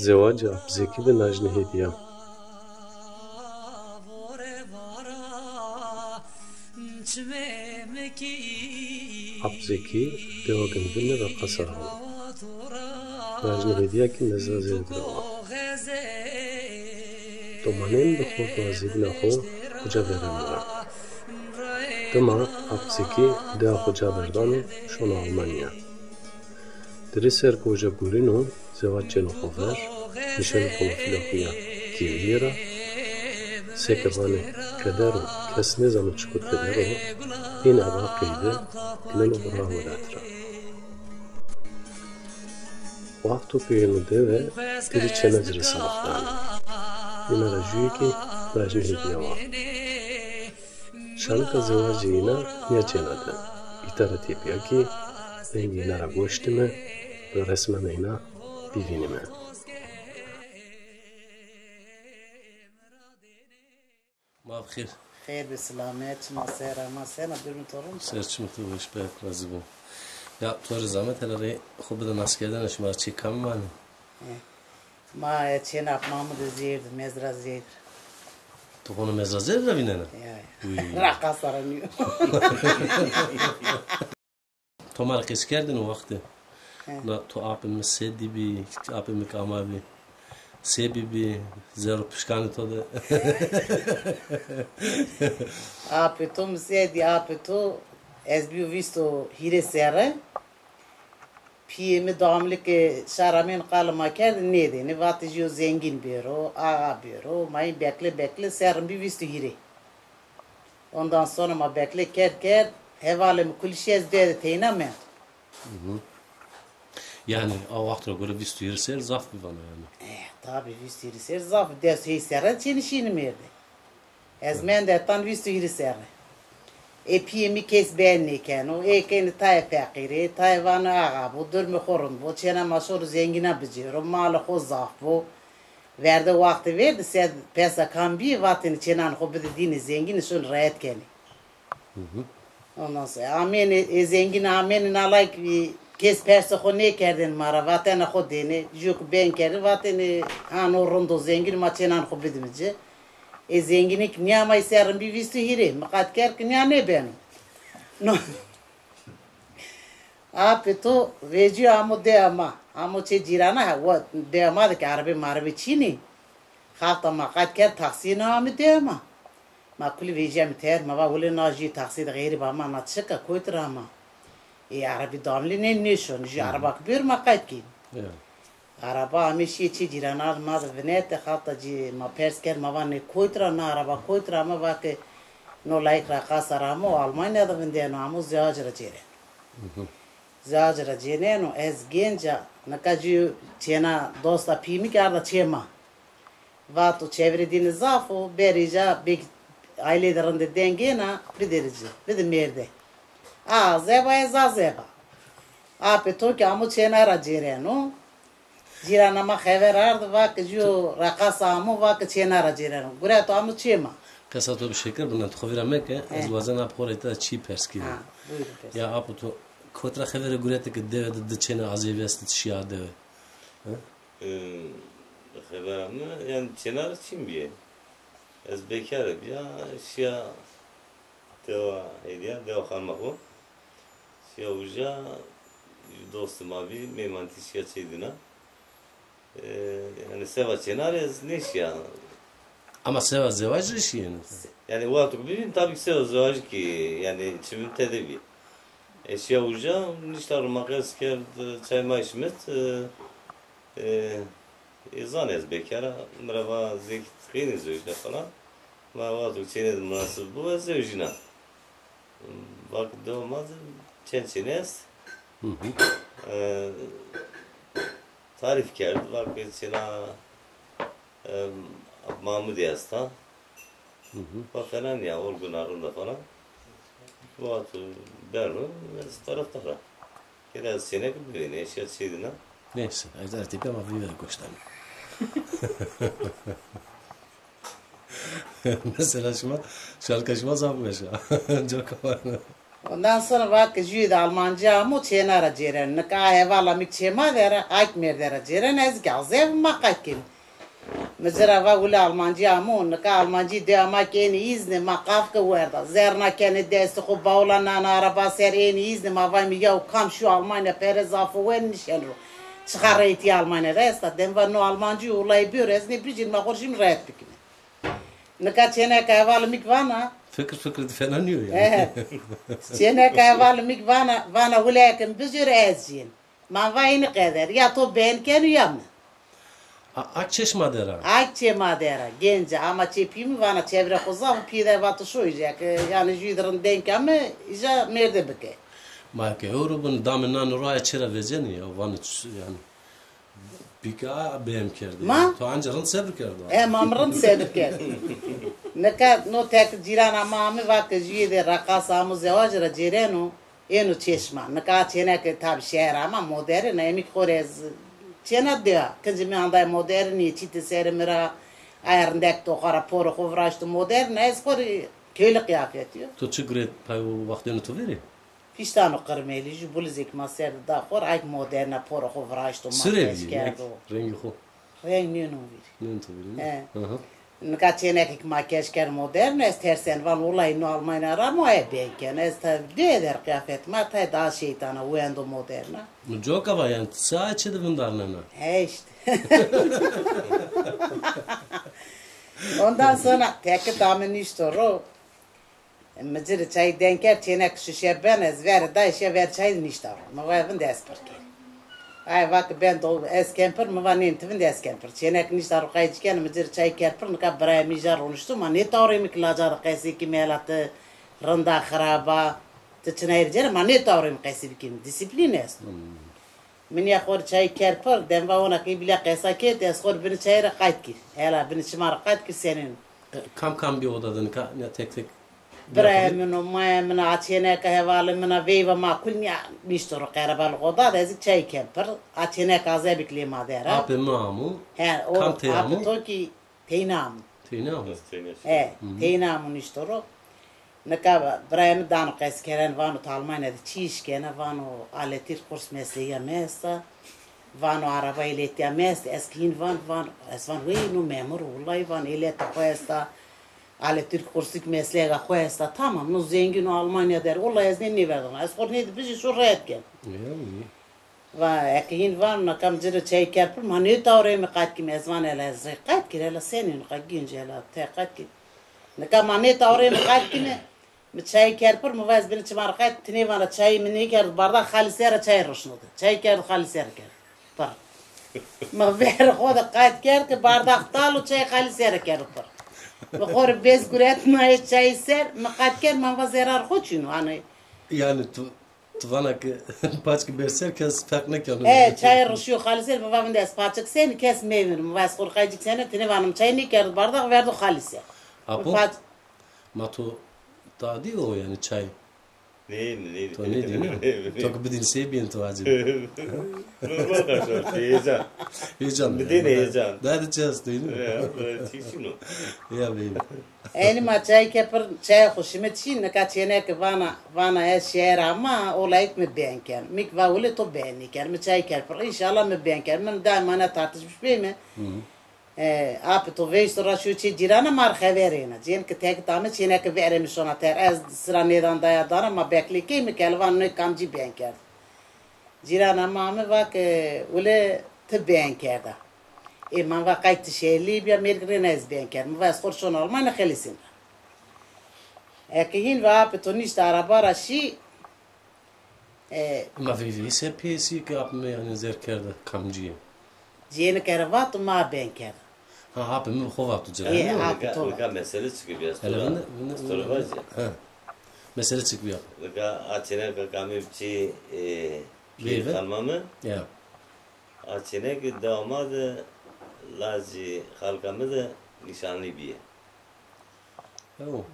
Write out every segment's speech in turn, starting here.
زواج ابزکی به نجن هدیه ابزکی دیوگن بین رقصه ها نجن هدیه که نزد زیر دروا دومانین بخور بازید نخو کجا برمیره دما ابزکی دیا کجا بردانو شون آلمانیا دری سر کجا گورینو زواج جنو خوفر میشن خلافیلاخویا کیویرا سکوانه کدرو کس نزانو چکوت کدرو این ابا قیده گلنو برا ولاترا وقتو پیینو دوه دری چنج رسالفتان این رجوی که نجن هدیه وقت شانکا زواج اینا نیا چناده ایتارتی پیا که rengi inara goştime ve resmen ina bivinime. Mavkhir. Xeyr be selamet, masera, masena bir torun. Serçim tu hoş be razı bu. Ya tu zamet hele خوب بدن askerden şuma çi kam mani. Ma çen ap Mahmud Zeyid mezra Zeyid. Tu onu mezra Zeyid de binene. Ya. Raqasaranıyor. Tomar keskerdin o vakti. Na tu apim sedibi, apim kamavi. Sebibi zero pişkanı tadı. Ape tu sedi ape tu ezbiu visto hire sere. Piyemi damlık şaramen kalma kerdi neydi? Ne vatıcı zengin biro, ağa biro. May bekle serim bir visto hire. Ondan sonra ma bekle ker hevalem kulşez dedi teyname. Yani o vakte göre visto hire ser zaf bir bana yani. Tabii visto hire ser zaf. Des hire ser çenişini merdi. Ezmen de tan visto hire ser. Piyemi kes beğenliyken o ekeni tay fakiri, tayvanı ağa bu durmu korun bu çene maşur zengine biciyor, malı xo zaf bu. Verdi vakti verdi, sen pesa kambi vatini çenan xo bidi dini zengin şun rayet keni. Ondan sonra amen zengin amenin alayk kes persa xo ne kerdin mara vatana xo deni, juk ben kerdi vatini ano rondo zengin ma çenan xo bidi mici. Zenginlik niyama iserim bir vistu hiri. Makat ker ki niya ne benim. No. Ape to veji amo de ama. Amo çe jirana ha. Wa de ama da ki arabi marabi çini. Halta makat ker taksina ami de ama. Makuli veji ami ter. Mava ule naji taksid gayri bama natşaka koytra ama. Arabi damli ne nişon. Ji arabak bir makat ki. Araba amişi çi jirana maz venete hatta ji ma persker ma vanne koytra na araba koytra ama vake no like raqas aramo Almanya'da vendeno amo zajra jere. Zajra jene no ez genca nakaji çena dosta pimi karda çema. Vato çevredini zafo berija bek ailelerinde dengena biderici bide merde. Zeba. Ape to ki amo çena ra jere no. Jirana ma xever ardı vak jo raqasa amu vak çena ra jirana. Gura to amu çema. Kasa to bir şeker bundan tkhovira meke ez wazan ap khoreta çi perski. Ya apu to kotra xever gurete ki deve de çena azevest çi ade. Xever amı yani çena çim biye. Ez bekarım ya şia teva hediye deva xanmahu. Şia uja dostum abi memanti şia çeydina. Yani seva çenarez neş ya. Ama seva zevaj işi yani. Yani o artık bilin tabii ki seva zevaj ki yani çimin tedevi. Eşya uca niştar makas ker çay maişmet zanez bekara merhaba zek tkini zevjne falan. Ma vatu çenez münasib bu zevjina. Bak doğmaz çençenez. Tarif kerdi. Bak mesela Mahmud Yas'ta. Bak falan ya Orgun Arun'da falan. Bu atı Berlin taraftara. Biraz sene gibi ne eşya şeydina. Neyse. Ayda tipi ama bir ver koştan. Mesela şuma şarkı şuma zapmış ya. Çok var. Ondan sonra bak jüyde Almanca mı çenara ceren. Ne ka hevala mi çema dera ayk merdera ceren ez gazev makakim. Mesela va ula Almanca mı ne ka Almanca de ama keni izne makaf ka verda. Zerna keni deste ko baula na araba sereni izne ma vai mi ya kam şu Almanya perezafı wen nişenro. Çıkaraytı Almanya resta den var no Almanca ulay bir ez ne bijin ma korşim rahat bikin. Ne ka çene ka hevala mi vana. Fikir falan diyor yani. Evet. Çene kayvalı mik vana hulaken büzür ezcin. Man vayını kadar ya to ben kenu ya mı? Akçeşme dera. Akçe madera gence ama çepimi vana çevre kuzav pide batı şoyacak. Yani jüdürün denk ama ija merde beke. Ma ke Avrupa'nın damından oraya çere vereceksin ya. Vanı yani. Bika beğen kerdi. Ma? To ancarın sebir kerdi. Mamrın sebirker. Ne ka no tek jiran amami vak jüde rakas amu zevajra jirenu enu çeşma. Ne ka çene ke tab şehir ama modern emik korez çene dia. Kızı mi anday modern çiti serimira ayarındaki tokara poru kovraştı modern ez kori köylü kıyafet diyor. To çıgret pay vaktini to veri. Piştanu kırmeli ju bulizik maser da kor ay moderna poru kovraştı Sürevi. kerdo. Rengi ho. Rengi nu bir. Ne to veri. He. Aha. Nka çenek makyaj ker modern es tersen van olay no Almanya ramo e beken es ta der kıyafet ma ta da şeytana uyando moderna. Joka var yani. Sadece de bunlarla. He işte. Ondan sonra tek damen iştoro. Mecir çay denker çenek şişe ben ez ver da işe ver çay niştar. Ma var des parke. Ay vak ben do es camper mı var nem tivin des camper. Çenek niştar kayıçken mecir çay camper ka brami jar onuştu ma ne tavre mi klajar qaysi ki melatı rında xaraba tıçnayır jar ma ne tavre mi qaysi ki disiplin es. من يخور شاي كاربر دم وانا كي بلا قيسا كي تسخور بن شاي رقايت كي هلا بن شمار قايت كي سنين Kam bir odadan ya tek. برا منو ما من عتينا كهوال من فيفا ما كل نيا نشترو قرب الغدا ده شاي كاربر عتينا كازا بكلي ما دارا Abi mamu. ها او Kam teyamu. تو كي تينام Tine ايه تينام نشترو نكا برايم دانو قيس كيران وانو تالمانيا دي تشيش كينا وانو آلتير كورس مسلية ميستا وانو عربا إليتيا ميست اسكين وان اسوان وينو ميمور والله وان إليتا خويستا آلتير كورسيك مسلية خويستا تمام نو زنگينو ألمانيا در والله ازنين نيوردن اسخور نيد بيجي شو رأيت كين و اكين وان نكام جرى چاي كاربر ما نيتاوري مقاد كي مزوان الا زي قاد كي الا سنين قاقين جلا تاقاد كي نكام ما نيتاوري مقاد كي متشاي كاربر مواز بين تمارقات تني وانا تشاي مني كار بردا خالصيره تشاي رشنود تشاي كار خالصيره كار بر ما بير خود قاد كار كي بردا اختالو تشاي خالصيره كار بر بخور بيز قرات ما تشاي سر مقاد كار ما وزيرار خوشينو انا Yani tuvana ki paçki berser kes farkına kanı. çay rışıyor خالصيره ما بابن داس paçık sen kes mevir مواز خور قاجيك سنه تني وانم çay ni كار بردا verdi خالصيره Apo mato ta diyor yani çay. Ne? To ne diyor? Çok bir dinse bir to acı. Normal karşı heyecan. Heyecan. Bir de heyecan. Daha da çaz değil mi? Tişino. Ya beyim. Eni ma çay kepar çay hoşuma çin ne kaçene ki vana es şehir ama olayt mı beğenken. Mik va öyle to beğeniken mi çay kepar inşallah mı beğenken. Ben daima tartışmış bey mi? Abi to veist ra şu çi cirana mar xaverina. Cin ki tek tamı çine ki veremi sona ter az sıra nedan daya dana ma bekli ki mi kelvan ne kamci beğenken. Cirana mame vak öyle te beğenkerda. من وقت شهلی بیا میرگری نز بیان کرد من از خودشون آلمان خلیسیم اکهین و آپ تو نیست عربا راشی Ma vivi se pesi ki apme yani zerkerde kamciye. جین کروات ما بیان کرد Ha abi mi khovat tu İyi, cera. abi to Lika mesele çıkıyor biraz. Hele Story var ya. Ha. Mesele çıkıyor. Lika açene kakami biçi Beyve. tamamı. Ya. Açene ki damadı Lazi halkamı da nişanlı bir. Oh.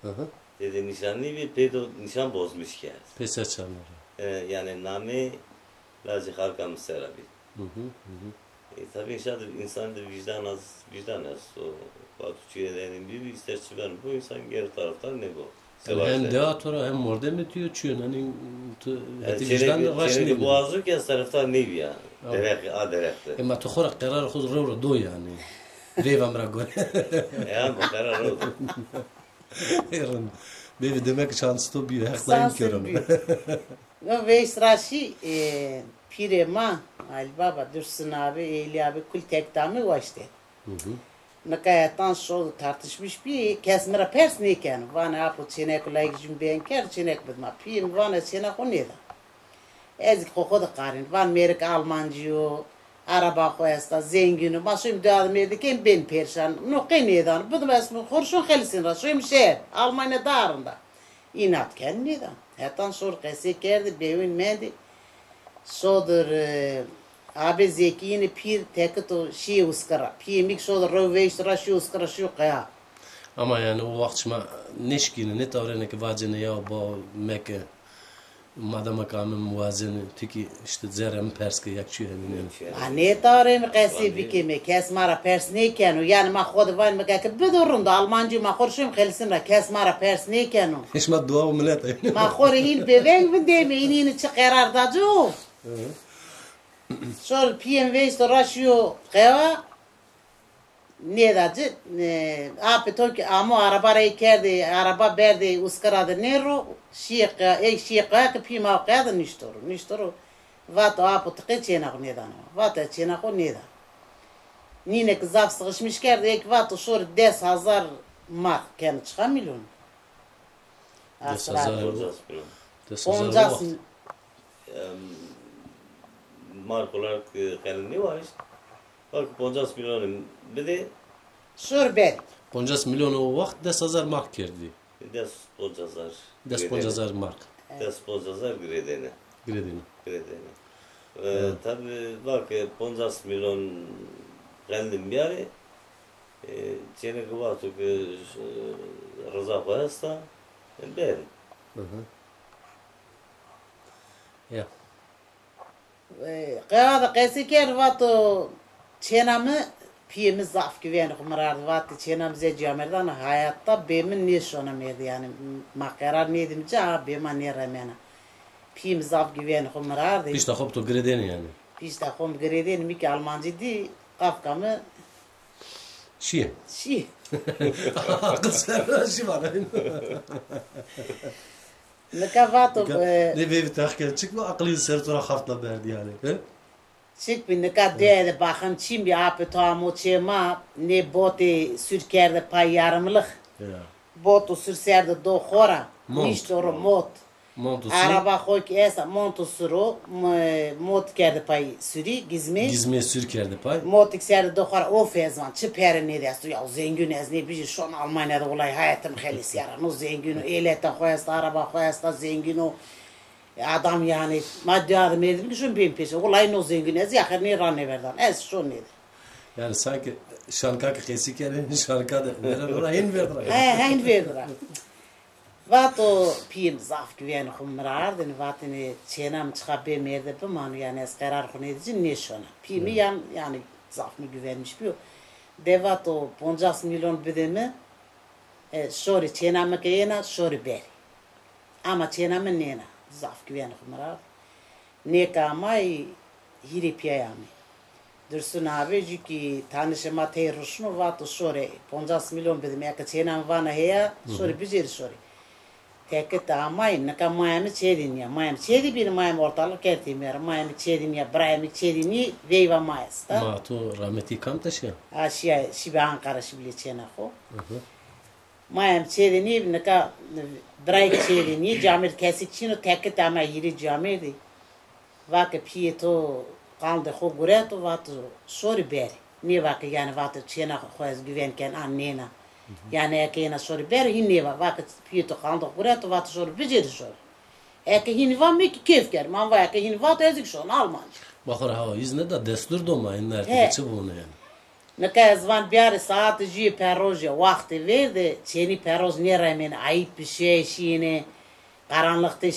Aha. Dedi nişanlı bir pedo nişan bozmuş ki. Pesa çanları. Yani nami Lazi halkamı serabi. Hı. Tabii inşallah insan da vicdan az o Batu Çiğdem'in bir ister çıkar bu insan geri taraftan ne bu? Hem deatora hem morde mi diyor çüyen hani vicdan raş Çeneki ne boğazı kes taraftar ne ya? Derek. Ama tu khora qarar khud ro do yani. Reva mra gol. Ya bu karar oldu. Eren. Bevi demek şansı to bir haklayım Sansın körüm. büyük. Ve Veysraşi pirema Ali Baba Dursun abi, Eğli abi kul tekdami var işte. Nakayatan şol tartışmış bir kesmera pers neyken. Vana apu çenek layık cümbeyen ker çenek bidma. Piyim vana çenek o neyden. Ezik koku da karin. Van Merik Almancıyo. Araba koyasta zengini. Masum dağdım edeken ben perşan. Nukkay neyden. Bıdım esmi kurşun khalisin ra. Suyum şehir. Almanya dağırında. İnatken neyden. Hatan sor kese kerdi. Bevin mendi. Sodur abi zekiyini pir teket o şey uskara. Piyemik sodur roveyştra şey uskara şu kaya. Ama yani o vakçma neşkini ne tavrene ki vacene ya bu Mekke madama kamın muvazeni tiki işte zerem perske yakçıyor yani. Ne tavremi kese bikeme kesmara pers neyken o yani ma khod van me ka bedurunda Almancı ma khorşum khalisin ra kesmara pers neyken o. Hiç ma dua millet. Ma khor hil beveng bindeme inini çı kararda jo. Sol PMV storasyo kaya ne dacı ape toki amo araba kerdi araba berdi uskaradı nero şiqa ki pima qada niştoru vato apo tıqıçena nedan vato çena ko neda nine kızaf sıkışmış kerdi ek vato şor 10,000 mark kendi çıkan milyon 10,000 Mark olarak kalın var işte. Bak 50 milyon bir de şor ber 50 milyon o vakt 10,000 mark kerdi. 10,000 mark. 10,000 gredene. Tabi bak 50 milyon kalın bir yere çene kıvatı ki Rıza koyarsa ber. Ya. Qada qesiker vato çenamı piyemi zaf güven kumarardı vato çenamıza camerdan hayatta bemin ne şona meydi yani makarar neydim ca bema ne remena piyemi zaf güven kumarardı İşte hop to gredeni yani. işte kom greden mi ki Almancı di kafkamı Şi. Kısır şi var. Ne vato Ne bir tahkil çıkma aklı sertura haftla berdi yani. çık bir ne kadar bakın çim bir apı tamam çema ne bote sürkerde pay yarımlık. Botu sürserde do khora. Niştoru mot. Araba koy ki esa montu suru mot kerde pay süri gizme. Gizme sür kerde pay. Mot ikserde do khora o fezvan çıpere ne dersi ya zengin ez ne bir şu an Almanya'da olay hayatım helis yaran o zengin ehliyete koyasta araba koyasta zengin o adam yani maddi yardım edin ki şun bin peşe olay no zengin ez yakır ne ranne verdan ez şun nedir. Yani sanki şanka kesik yani şanka da veren hin verdir. Hin verdir. Vato piyem zaf güven kumrardı vatini çenam çıkabe merde bu manu yani ez karar konedici ne şuna. Piyemi yani zaf mı güvenmiş bir. Devato 50 milyon bedemi şori çenam kayena şori beri. Ama çenam nena zaf güven kumrardı. Ne kamay hiri piyami. Dursun abi çünkü tanışma terörüşünü vato şori 50 milyon bedemi ya çenam vana heya şori bizeri şori. Teket amay naka mayami çedinya mayami çedi bir mayam ortalık kertim yer mayami çedinya brayami çedini veyva mayas ta ma to rahmeti kam taşı aşya şibe Ankara şibli çena ko mayam çedini naka bray çedini camir kesik çino teket amay yiri camirdi vaka pieto kaldı ko gureto vato sori beri ne vaka yani vato çena koyaz güvenken annena yani ekena soru ber hineva vakit piyto kaldı kurat vat soru beceri soru eke hineva mi keyif ker man va eke hineva tezik son Almanca bakır hava izne da destur doma inler tiçi bunu yani ne kazvan bir saat ji peroja vakti verdi çeni peroz ne remen ayıp bir şey şine karanlıkta